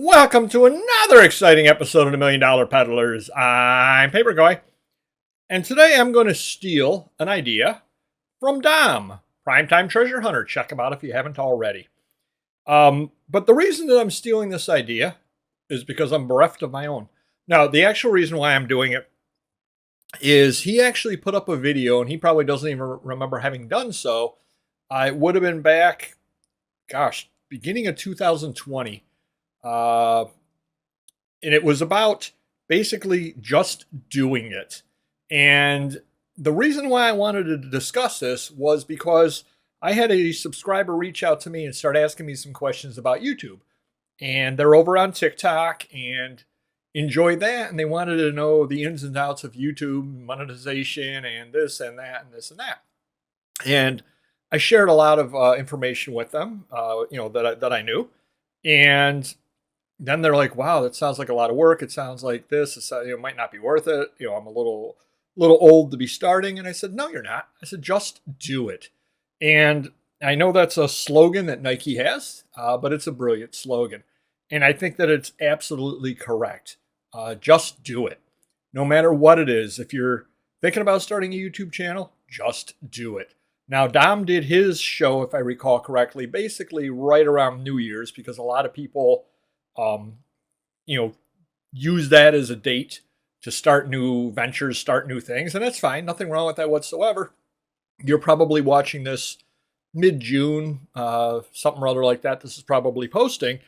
Welcome to another exciting episode of the Million Dollar Peddlers. I'm Papergoy, and today I'm going to steal an idea from Dom, Primetime Treasure Hunter. Check him out if you haven't already. But the reason that I'm stealing this idea is because I'm bereft of my own. Now, the actual reason why I'm doing it is he actually put up a video, and he probably doesn't even remember having done so. It would have been back, beginning of 2020. And it was about basically just doing it. And the reason why I wanted to discuss this was because I had a subscriber reach out to me and start asking me some questions about YouTube. And they're over on TikTok and enjoy that. And they wanted to know the ins and outs of YouTube monetization and this and that and this and that. And I shared a lot of information with them, that I knew. And then they're like, wow, that sounds like a lot of work. It sounds like this. It might not be worth it. I'm a little old to be starting. And I said, no, you're not. I said, just do it. And I know that's a slogan that Nike has, but it's a brilliant slogan. And I think that it's absolutely correct. Just do it. No matter what it is. If you're thinking about starting a YouTube channel, just do it. Now, Dom did his show, if I recall correctly, basically right around New Year's, because a lot of people use that as a date to start new ventures, start new things. And that's fine. Nothing wrong with that whatsoever. You're probably watching this mid-June, something or other like that. This is probably posting.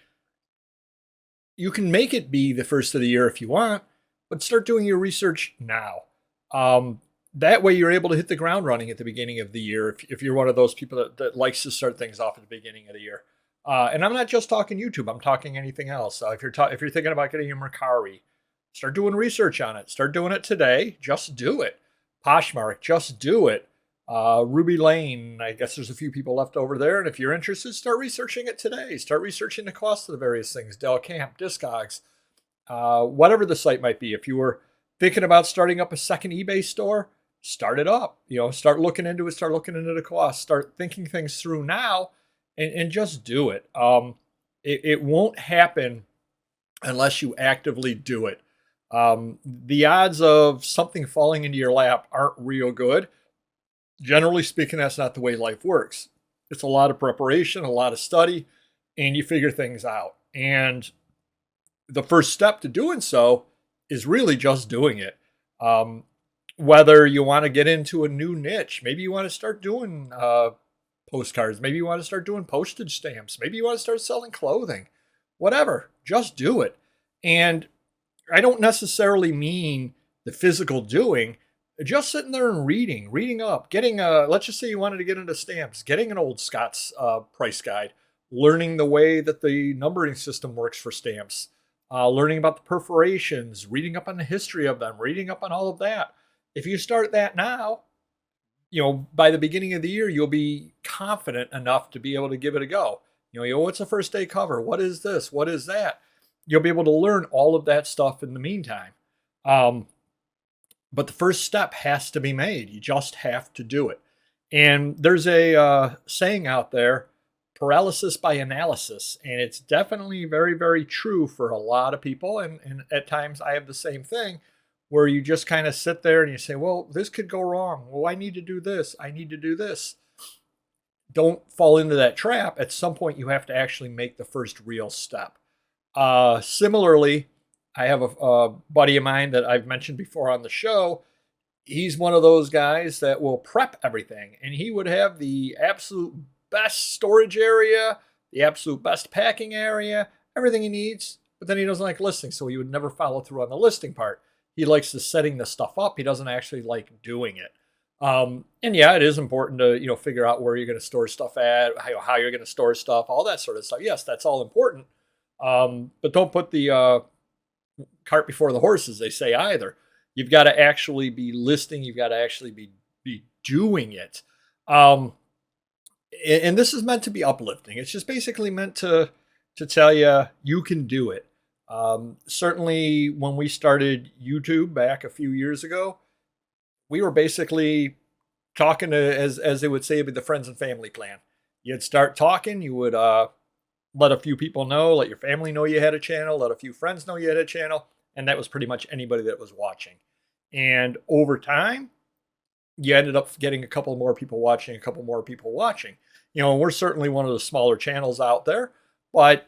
You can make it be the first of the year if you want, but start doing your research now. That way you're able to hit the ground running at the beginning of the year if you're one of those people that likes to start things off at the beginning of the year. And I'm not just talking YouTube. I'm talking anything else. If you're thinking about getting a Mercari, start doing research on it. Start doing it today. Just do it. Poshmark, just do it. Ruby Lane, I guess there's a few people left over there. And if you're interested, start researching it today. Start researching the cost of the various things. Del Camp, Discogs, whatever the site might be. If you were thinking about starting up a second eBay store, start it up. Start looking into it. Start looking into the cost. Start thinking things through now. And just do it. It won't happen unless you actively do it. The odds of something falling into your lap aren't real good. Generally speaking, that's not the way life works. It's a lot of preparation, a lot of study, and you figure things out. And the first step to doing so is really just doing it. Whether you want to get into a new niche, maybe you want to start doing postcards. Maybe you want to start doing postage stamps. Maybe you want to start selling clothing. Whatever. Just do it. And I don't necessarily mean the physical doing. Just sitting there and reading up, getting let's just say you wanted to get into stamps, getting an old Scott's price guide, learning the way that the numbering system works for stamps, learning about the perforations, reading up on the history of them, reading up on all of that. If you start that now, by the beginning of the year, you'll be confident enough to be able to give it a go. What's the first day cover? What is this? What is that? You'll be able to learn all of that stuff in the meantime. But the first step has to be made. You just have to do it. And there's a saying out there, paralysis by analysis. And it's definitely very, very true for a lot of people. And at times I have the same thing, where you just kind of sit there and you say, well, this could go wrong. Well, I need to do this. I need to do this. Don't fall into that trap. At some point, you have to actually make the first real step. Similarly, I have a buddy of mine that I've mentioned before on the show. He's one of those guys that will prep everything. And he would have the absolute best storage area, the absolute best packing area, everything he needs. But then he doesn't like listing, so he would never follow through on the listing part. He likes the setting the stuff up. He doesn't actually like doing it. And yeah, it is important to, figure out where you're going to store stuff at, how you're going to store stuff, all that sort of stuff. Yes, that's all important. But don't put the cart before the horse, as they say, either. You've got to actually be listing. You've got to actually be doing it. And this is meant to be uplifting. It's just basically meant to tell you, you can do it. Certainly when we started YouTube back a few years ago, we were basically talking to, as they would say, the friends and family clan. You'd start talking, you would let a few people know, let your family know you had a channel, let a few friends know you had a channel, and that was pretty much anybody that was watching. And over time, you ended up getting a couple more people watching, a couple more people watching. We're certainly one of the smaller channels out there, but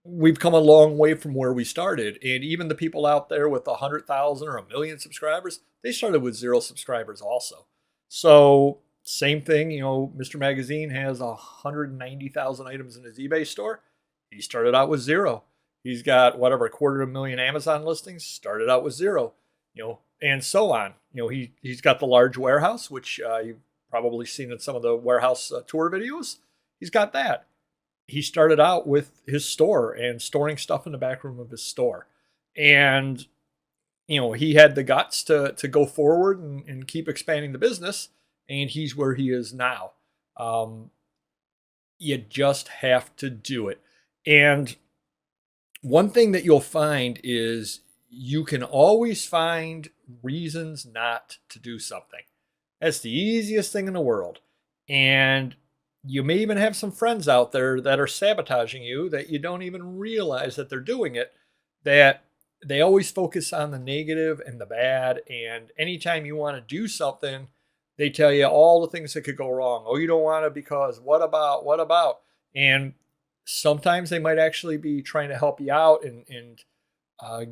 we've come a long way from where we started. And even the people out there with 100,000 or 1 million subscribers, they started with 0 subscribers also. So same thing, Mr. Magazine has 190,000 items in his eBay store. He started out with 0. He's got whatever, 250,000 Amazon listings, started out with 0, and so on. He's got the large warehouse, which you've probably seen in some of the warehouse tour videos. He's got that. He started out with his store and storing stuff in the back room of his store. And, he had the guts to go forward and keep expanding the business. And he's where he is now. You just have to do it. And one thing that you'll find is you can always find reasons not to do something. That's the easiest thing in the world. And you may even have some friends out there that are sabotaging you that you don't even realize that they're doing it, that they always focus on the negative and the bad. And anytime you want to do something, they tell you all the things that could go wrong. Oh, you don't want to because what about? And sometimes they might actually be trying to help you out and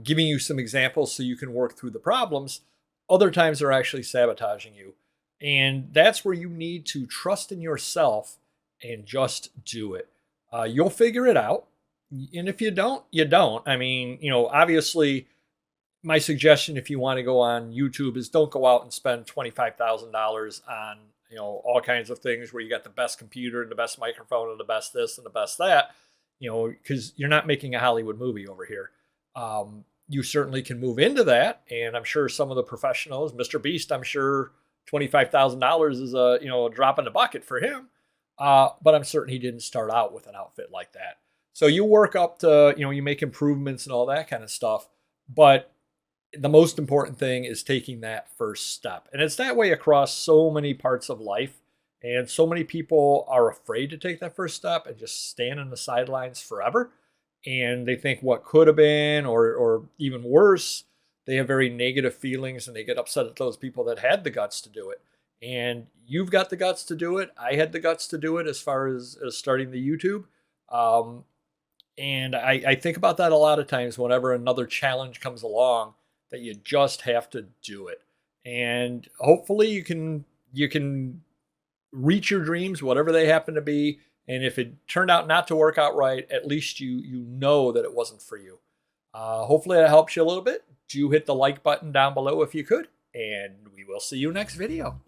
giving you some examples so you can work through the problems. Other times they're actually sabotaging you. And that's where you need to trust in yourself and just do it. You'll figure it out. And if you don't, you don't. I mean, obviously, my suggestion if you want to go on YouTube is don't go out and spend $25,000 on, all kinds of things where you got the best computer and the best microphone and the best this and the best that, because you're not making a Hollywood movie over here. You certainly can move into that. And I'm sure some of the professionals, Mr. Beast, I'm sure $25,000 is a drop in the bucket for him. But I'm certain he didn't start out with an outfit like that. So you work up to, you make improvements and all that kind of stuff. But the most important thing is taking that first step. And it's that way across so many parts of life. And so many people are afraid to take that first step and just stand on the sidelines forever. And they think what could have been, or even worse, they have very negative feelings and they get upset at those people that had the guts to do it. And you've got the guts to do it. I had the guts to do it as far as starting the YouTube. And I think about that a lot of times whenever another challenge comes along, that you just have to do it. And hopefully you can reach your dreams, whatever they happen to be. And if it turned out not to work out right, at least you know that it wasn't for you. Hopefully that helps you a little bit. Do hit the like button down below if you could. And we will see you next video.